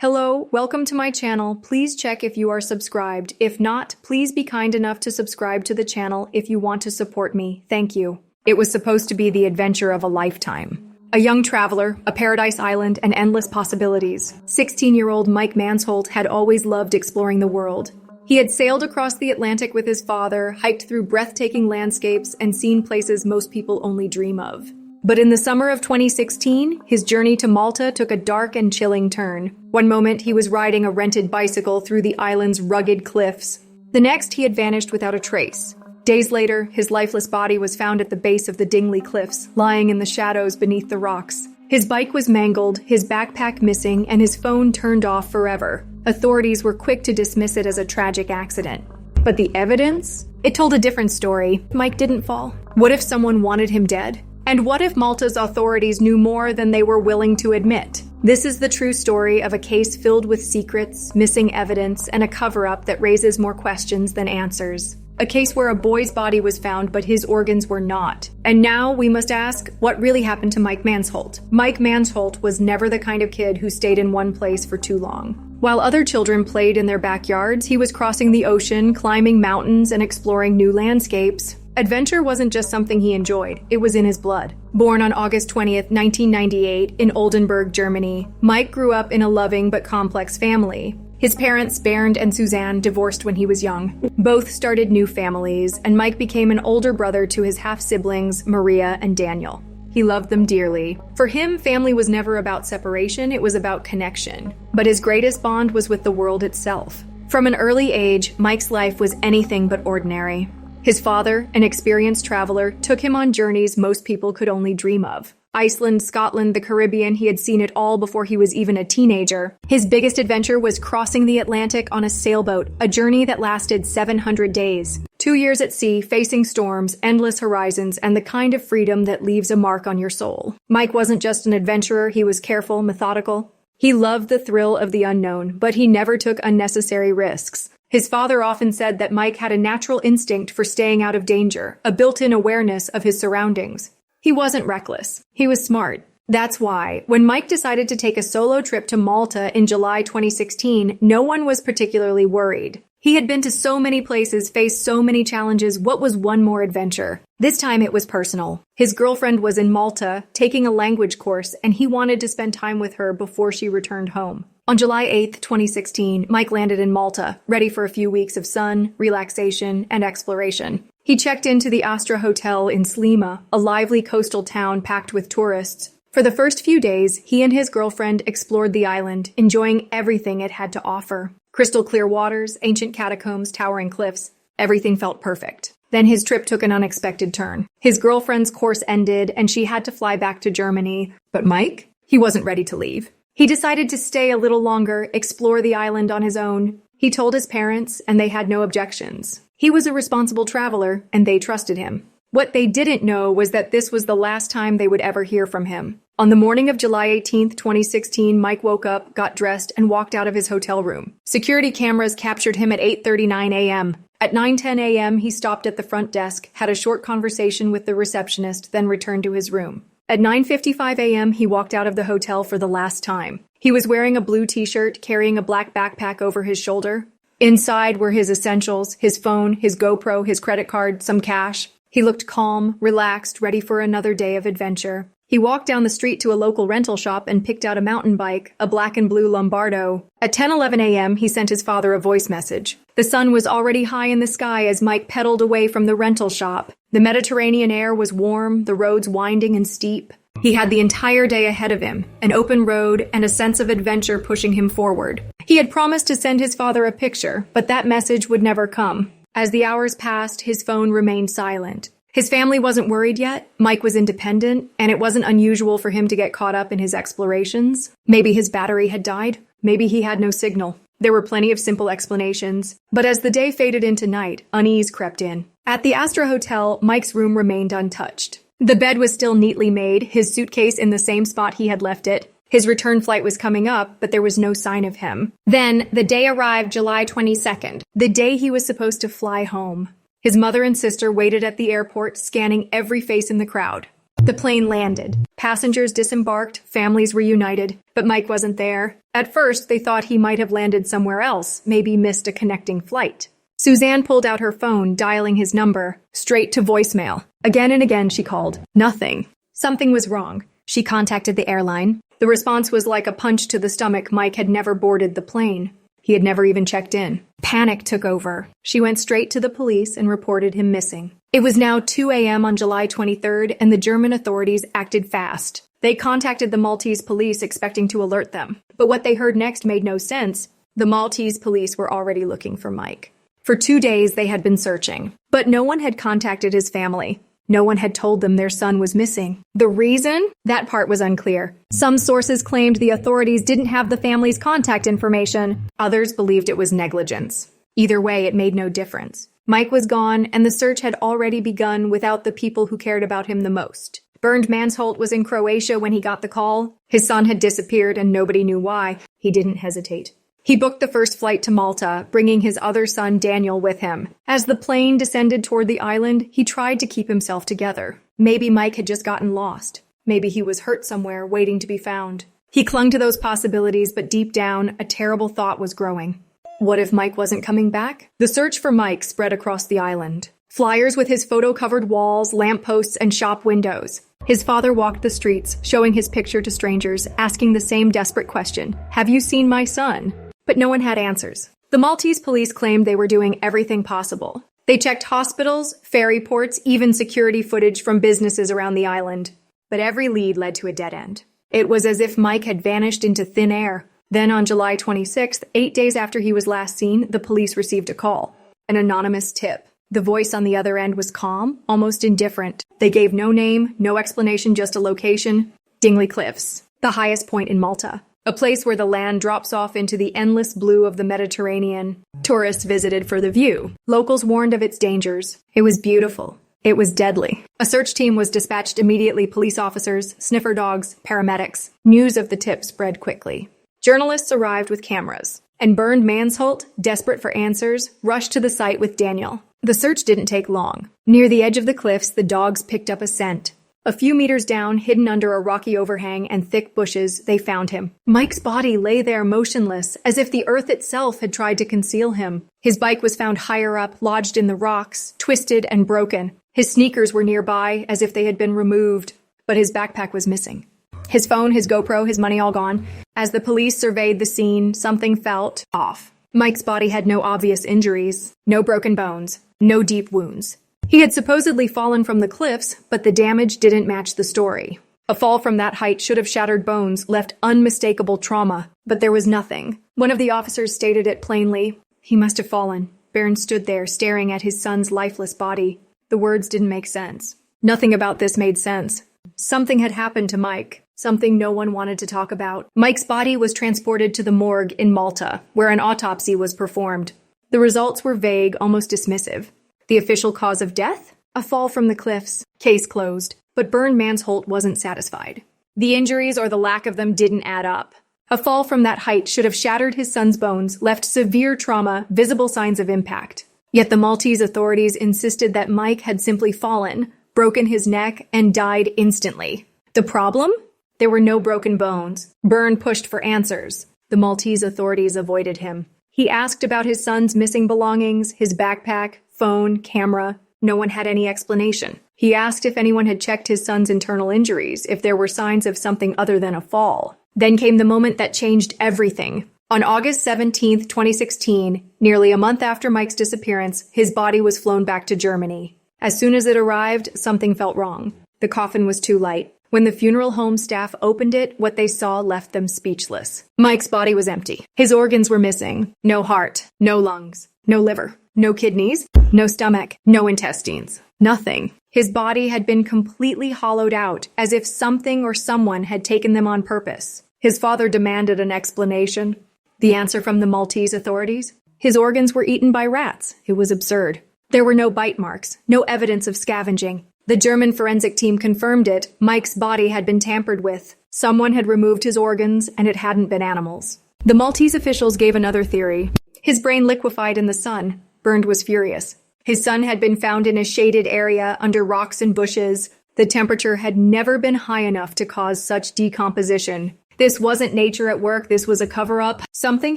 Hello, welcome to my channel. Please check if you are subscribed. If not, please be kind enough to subscribe to the channel if you want to support me. Thank you. It was supposed to be the adventure of a lifetime. A young traveler, a paradise island, and endless possibilities. 16-year-old Mike Mansholt had always loved exploring the world. He had sailed across the Atlantic with his father, hiked through breathtaking landscapes, and seen places most people only dream of. But in the summer of 2016, his journey to Malta took a dark and chilling turn. One moment, he was riding a rented bicycle through the island's rugged cliffs. The next, he had vanished without a trace. Days later, his lifeless body was found at the base of the Dingley Cliffs, lying in the shadows beneath the rocks. His bike was mangled, his backpack missing, and his phone turned off forever. Authorities were quick to dismiss it as a tragic accident. But the evidence? It told a different story. Mike didn't fall. What if someone wanted him dead? And what if Malta's authorities knew more than they were willing to admit? This is the true story of a case filled with secrets, missing evidence, and a cover-up that raises more questions than answers. A case where a boy's body was found, but his organs were not. And now we must ask, what really happened to Mike Mansholt? Mike Mansholt was never the kind of kid who stayed in one place for too long. While other children played in their backyards, he was crossing the ocean, climbing mountains, and exploring new landscapes. Adventure wasn't just something he enjoyed, it was in his blood. Born on August 20th, 1998, in Oldenburg, Germany, Mike grew up in a loving but complex family. His parents, Bernd and Suzanne, divorced when he was young. Both started new families, and Mike became an older brother to his half-siblings, Maria and Daniel. He loved them dearly. For him, family was never about separation, it was about connection. But his greatest bond was with the world itself. From an early age, Mike's life was anything but ordinary. His father, an experienced traveler, took him on journeys most people could only dream of. Iceland, Scotland, the Caribbean, he had seen it all before he was even a teenager. His biggest adventure was crossing the Atlantic on a sailboat, a journey that lasted 700 days. 2 years at sea, facing storms, endless horizons, and the kind of freedom that leaves a mark on your soul. Mike wasn't just an adventurer, he was careful, methodical. He loved the thrill of the unknown, but he never took unnecessary risks. His father often said that Mike had a natural instinct for staying out of danger, a built-in awareness of his surroundings. He wasn't reckless. He was smart. That's why, when Mike decided to take a solo trip to Malta in July 2016, no one was particularly worried. He had been to so many places, faced so many challenges. What was one more adventure? This time it was personal. His girlfriend was in Malta, taking a language course, and he wanted to spend time with her before she returned home. On July 8th, 2016, Mike landed in Malta, ready for a few weeks of sun, relaxation, and exploration. He checked into the Astra Hotel in Slima, a lively coastal town packed with tourists. For the first few days, he and his girlfriend explored the island, enjoying everything it had to offer. Crystal clear waters, ancient catacombs, towering cliffs. Everything felt perfect. Then his trip took an unexpected turn. His girlfriend's course ended, and she had to fly back to Germany. But Mike? He wasn't ready to leave. He decided to stay a little longer, explore the island on his own. He told his parents, and they had no objections. He was a responsible traveler, and they trusted him. What they didn't know was that this was the last time they would ever hear from him. On the morning of July 18th, 2016, Mike woke up, got dressed, and walked out of his hotel room. Security cameras captured him at 8:39 a.m. At 9:10 a.m., he stopped at the front desk, had a short conversation with the receptionist, then returned to his room. At 9:55 a.m., he walked out of the hotel for the last time. He was wearing a blue t-shirt, carrying a black backpack over his shoulder. Inside were his essentials, his phone, his GoPro, his credit card, some cash. He looked calm, relaxed, ready for another day of adventure. He walked down the street to a local rental shop and picked out a mountain bike, a black and blue Lombardo. At 10:11 a.m., he sent his father a voice message. The sun was already high in the sky as Mike pedaled away from the rental shop. The Mediterranean air was warm, the roads winding and steep. He had the entire day ahead of him, an open road and a sense of adventure pushing him forward. He had promised to send his father a picture, but that message would never come. As the hours passed, his phone remained silent. His family wasn't worried yet. Mike was independent, and it wasn't unusual for him to get caught up in his explorations. Maybe his battery had died. Maybe he had no signal. There were plenty of simple explanations. But as the day faded into night, unease crept in. At the Astra Hotel, Mike's room remained untouched. The bed was still neatly made, his suitcase in the same spot he had left it. His return flight was coming up, but there was no sign of him. Then, the day arrived, July 22nd, the day he was supposed to fly home. His mother and sister waited at the airport, scanning every face in the crowd. The plane landed. Passengers disembarked, families reunited, but Mike wasn't there. At first, they thought he might have landed somewhere else, maybe missed a connecting flight. Suzanne pulled out her phone, dialing his number, straight to voicemail. Again and again she called. Nothing. Something was wrong. She contacted the airline. The response was like a punch to the stomach. Mike had never boarded the plane. He had never even checked in. Panic took over. She went straight to the police and reported him missing. It was now 2 a.m. on July 23rd, and the German authorities acted fast. They contacted the Maltese police expecting to alert them. But what they heard next made no sense. The Maltese police were already looking for Mike. For 2 days, they had been searching. But no one had contacted his family. No one had told them their son was missing. The reason? That part was unclear. Some sources claimed the authorities didn't have the family's contact information. Others believed it was negligence. Either way, it made no difference. Mike was gone, and the search had already begun without the people who cared about him the most. Bernd Mansholt was in Croatia when he got the call. His son had disappeared, and nobody knew why. He didn't hesitate. He booked the first flight to Malta, bringing his other son Daniel with him. As the plane descended toward the island, he tried to keep himself together. Maybe Mike had just gotten lost. Maybe he was hurt somewhere, waiting to be found. He clung to those possibilities, but deep down, a terrible thought was growing. What if Mike wasn't coming back? The search for Mike spread across the island. Flyers with his photo-covered walls, lampposts, and shop windows. His father walked the streets, showing his picture to strangers, asking the same desperate question, "Have you seen my son?" But no one had answers. The Maltese police claimed they were doing everything possible. They checked hospitals, ferry ports, even security footage from businesses around the island. But every lead led to a dead end. It was as if Mike had vanished into thin air. Then on July 26th, 8 days after he was last seen, the police received a call. An anonymous tip. The voice on the other end was calm, almost indifferent. They gave no name, no explanation, just a location. Dingley Cliffs, the highest point in Malta. A place where the land drops off into the endless blue of the Mediterranean. Tourists visited for the view. Locals warned of its dangers. It was beautiful. It was deadly. A search team was dispatched immediately. Police officers, sniffer dogs, paramedics. News of the tip spread quickly. Journalists arrived with cameras. And Bernd Mansholt, desperate for answers, rushed to the site with Daniel. The search didn't take long. Near the edge of the cliffs, the dogs picked up a scent. A few meters down, hidden under a rocky overhang and thick bushes, they found him. Mike's body lay there motionless, as if the earth itself had tried to conceal him. His bike was found higher up, lodged in the rocks, twisted and broken. His sneakers were nearby, as if they had been removed, but his backpack was missing. His phone, his GoPro, his money all gone. As the police surveyed the scene, something felt off. Mike's body had no obvious injuries, no broken bones, no deep wounds. He had supposedly fallen from the cliffs, but the damage didn't match the story. A fall from that height should have shattered bones, left unmistakable trauma, but there was nothing. One of the officers stated it plainly. He must have fallen. Bernd stood there, staring at his son's lifeless body. The words didn't make sense. Nothing about this made sense. Something had happened to Mike, something no one wanted to talk about. Mike's body was transported to the morgue in Malta, where an autopsy was performed. The results were vague, almost dismissive. The official cause of death? A fall from the cliffs. Case closed. But Bernd Mansholt wasn't satisfied. The injuries or the lack of them didn't add up. A fall from that height should have shattered his son's bones, left severe trauma, visible signs of impact. Yet the Maltese authorities insisted that Mike had simply fallen, broken his neck, and died instantly. The problem? There were no broken bones. Bernd pushed for answers. The Maltese authorities avoided him. He asked about his son's missing belongings, his backpack, phone, camera. No one had any explanation. He asked if anyone had checked his son's internal injuries, if there were signs of something other than a fall. Then came the moment that changed everything. On August 17, 2016, nearly a month after Mike's disappearance, his body was flown back to Germany. As soon as it arrived, something felt wrong. The coffin was too light. When the funeral home staff opened it, what they saw left them speechless. Mike's body was empty. His organs were missing. No heart, no lungs, no liver, no kidneys, no stomach, no intestines. Nothing. His body had been completely hollowed out, as if something or someone had taken them on purpose. His father demanded an explanation. The answer from the Maltese authorities? His organs were eaten by rats. It was absurd. There were no bite marks, no evidence of scavenging. The German forensic team confirmed it. Mike's body had been tampered with. Someone had removed his organs, and it hadn't been animals. The Maltese officials gave another theory. His brain liquefied in the sun. Bernd was furious. His son had been found in a shaded area under rocks and bushes. The temperature had never been high enough to cause such decomposition. This wasn't nature at work, this was a cover-up. Something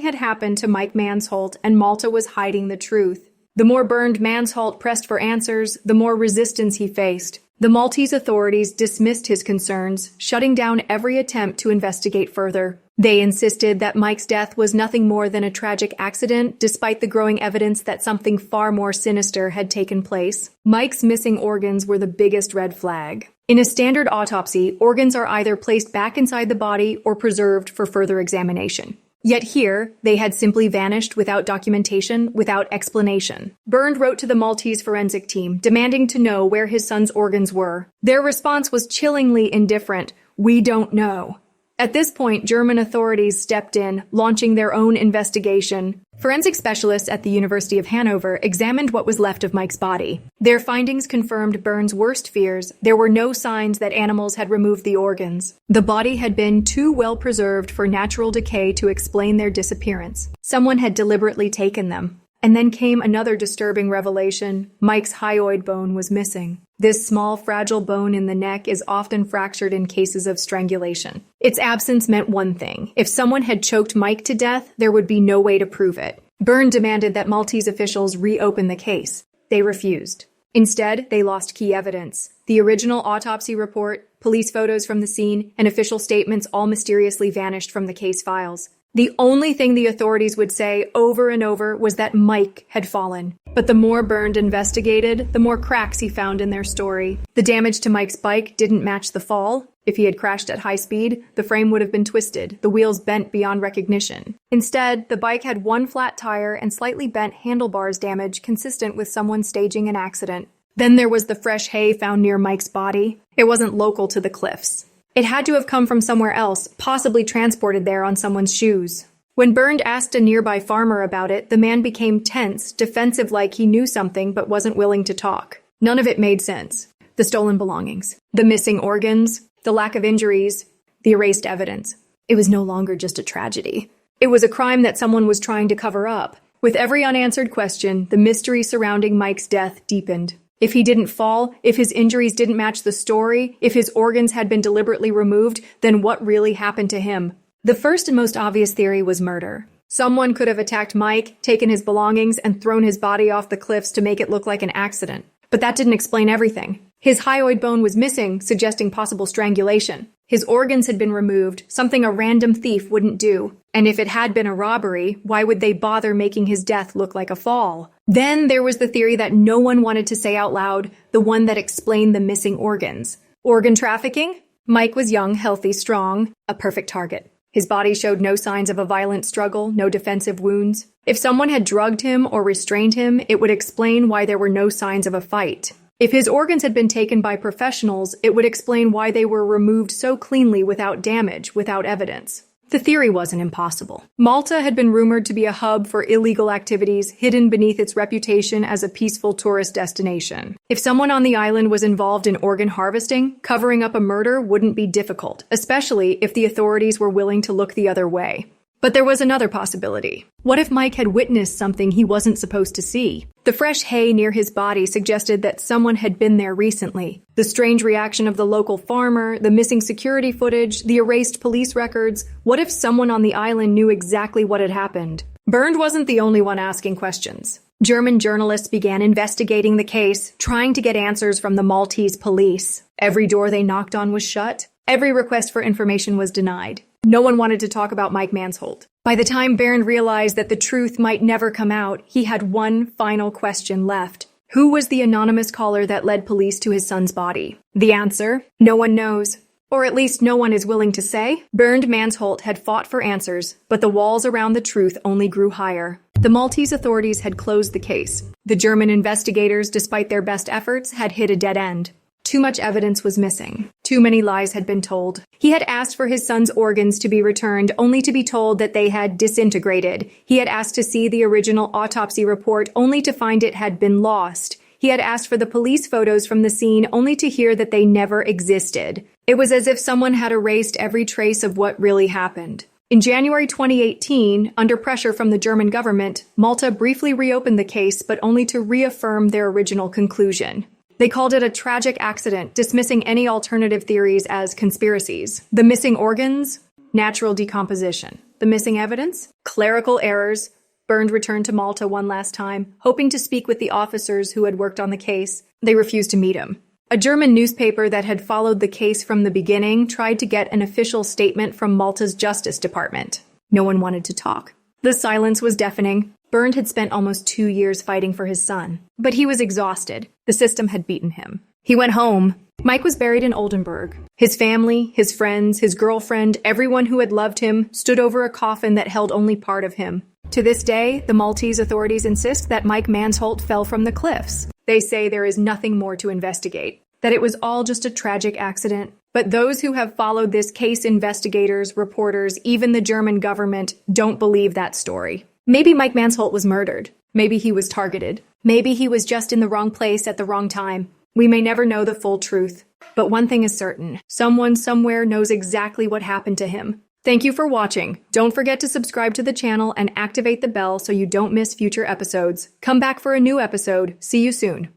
had happened to Mike Mansholt, and Malta was hiding the truth. The more burned Mansholt pressed for answers, the more resistance he faced. The Maltese authorities dismissed his concerns, shutting down every attempt to investigate further. They insisted that Mike's death was nothing more than a tragic accident, despite the growing evidence that something far more sinister had taken place. Mike's missing organs were the biggest red flag. In a standard autopsy, organs are either placed back inside the body or preserved for further examination. Yet here, they had simply vanished without documentation, without explanation. Bernd wrote to the Maltese forensic team, demanding to know where his son's organs were. Their response was chillingly indifferent. "We don't know." At this point, German authorities stepped in, launching their own investigation. Forensic specialists at the University of Hanover examined what was left of Mike's body. Their findings confirmed Bernd's worst fears. There were no signs that animals had removed the organs. The body had been too well preserved for natural decay to explain their disappearance. Someone had deliberately taken them. And then came another disturbing revelation. Mike's hyoid bone was missing. This small, fragile bone in the neck is often fractured in cases of strangulation. Its absence meant one thing. If someone had choked Mike to death, there would be no way to prove it. Bernd demanded that Maltese officials reopen the case. They refused. Instead, they lost key evidence. The original autopsy report, police photos from the scene, and official statements all mysteriously vanished from the case files. The only thing the authorities would say over and over was that Mike had fallen. But the more Bernd investigated, the more cracks he found in their story. The damage to Mike's bike didn't match the fall. If he had crashed at high speed, the frame would have been twisted, the wheels bent beyond recognition. Instead, the bike had one flat tire and slightly bent handlebars damage consistent with someone staging an accident. Then there was the fresh hay found near Mike's body. It wasn't local to the cliffs. It had to have come from somewhere else, possibly transported there on someone's shoes. When Bernd asked a nearby farmer about it, the man became tense, defensive like he knew something but wasn't willing to talk. None of it made sense. The stolen belongings, the missing organs, the lack of injuries, the erased evidence. It was no longer just a tragedy. It was a crime that someone was trying to cover up. With every unanswered question, the mystery surrounding Mike's death deepened. If he didn't fall, if his injuries didn't match the story, if his organs had been deliberately removed, then what really happened to him? The first and most obvious theory was murder. Someone could have attacked Mike, taken his belongings, and thrown his body off the cliffs to make it look like an accident. But that didn't explain everything. His hyoid bone was missing, suggesting possible strangulation. His organs had been removed, something a random thief wouldn't do. And if it had been a robbery, why would they bother making his death look like a fall? Then there was the theory that no one wanted to say out loud, the one that explained the missing organs. Organ trafficking? Mike was young, healthy, strong, a perfect target. His body showed no signs of a violent struggle, no defensive wounds. If someone had drugged him or restrained him, it would explain why there were no signs of a fight. If his organs had been taken by professionals, it would explain why they were removed so cleanly without damage, without evidence. The theory wasn't impossible. Malta had been rumored to be a hub for illegal activities, hidden beneath its reputation as a peaceful tourist destination. If someone on the island was involved in organ harvesting, covering up a murder wouldn't be difficult, especially if the authorities were willing to look the other way. But there was another possibility. What if Mike had witnessed something he wasn't supposed to see? The fresh hay near his body suggested that someone had been there recently. The strange reaction of the local farmer, the missing security footage, the erased police records. What if someone on the island knew exactly what had happened? Bernd wasn't the only one asking questions. German journalists began investigating the case, trying to get answers from the Maltese police. Every door they knocked on was shut. Every request for information was denied. No one wanted to talk about Mike Mansholt. By the time Bernd realized that the truth might never come out, he had one final question left. Who was the anonymous caller that led police to his son's body? The answer? No one knows. Or at least no one is willing to say. Bernd Mansholt had fought for answers, but the walls around the truth only grew higher. The Maltese authorities had closed the case. The German investigators, despite their best efforts, had hit a dead end. Too much evidence was missing. Too many lies had been told. He had asked for his son's organs to be returned, only to be told that they had disintegrated. He had asked to see the original autopsy report, only to find it had been lost. He had asked for the police photos from the scene, only to hear that they never existed. It was as if someone had erased every trace of what really happened. In January 2018, under pressure from the German government, Malta briefly reopened the case, but only to reaffirm their original conclusion. They called it a tragic accident, dismissing any alternative theories as conspiracies. The missing organs? Natural decomposition. The missing evidence? Clerical errors. Bernd returned to Malta one last time, hoping to speak with the officers who had worked on the case. They refused to meet him. A German newspaper that had followed the case from the beginning tried to get an official statement from Malta's Justice Department. No one wanted to talk. The silence was deafening. Bernd had spent almost 2 years fighting for his son. But he was exhausted. The system had beaten him. He went home. Mike was buried in Oldenburg. His family, his friends, his girlfriend, everyone who had loved him stood over a coffin that held only part of him. To this day, the Maltese authorities insist that Mike Mansholt fell from the cliffs. They say there is nothing more to investigate, that it was all just a tragic accident. But those who have followed this case, investigators, reporters, even the German government, don't believe that story. Maybe Mike Mansholt was murdered. Maybe he was targeted. Maybe he was just in the wrong place at the wrong time. We may never know the full truth. But one thing is certain. Someone somewhere knows exactly what happened to him. Thank you for watching. Don't forget to subscribe to the channel and activate the bell so you don't miss future episodes. Come back for a new episode. See you soon.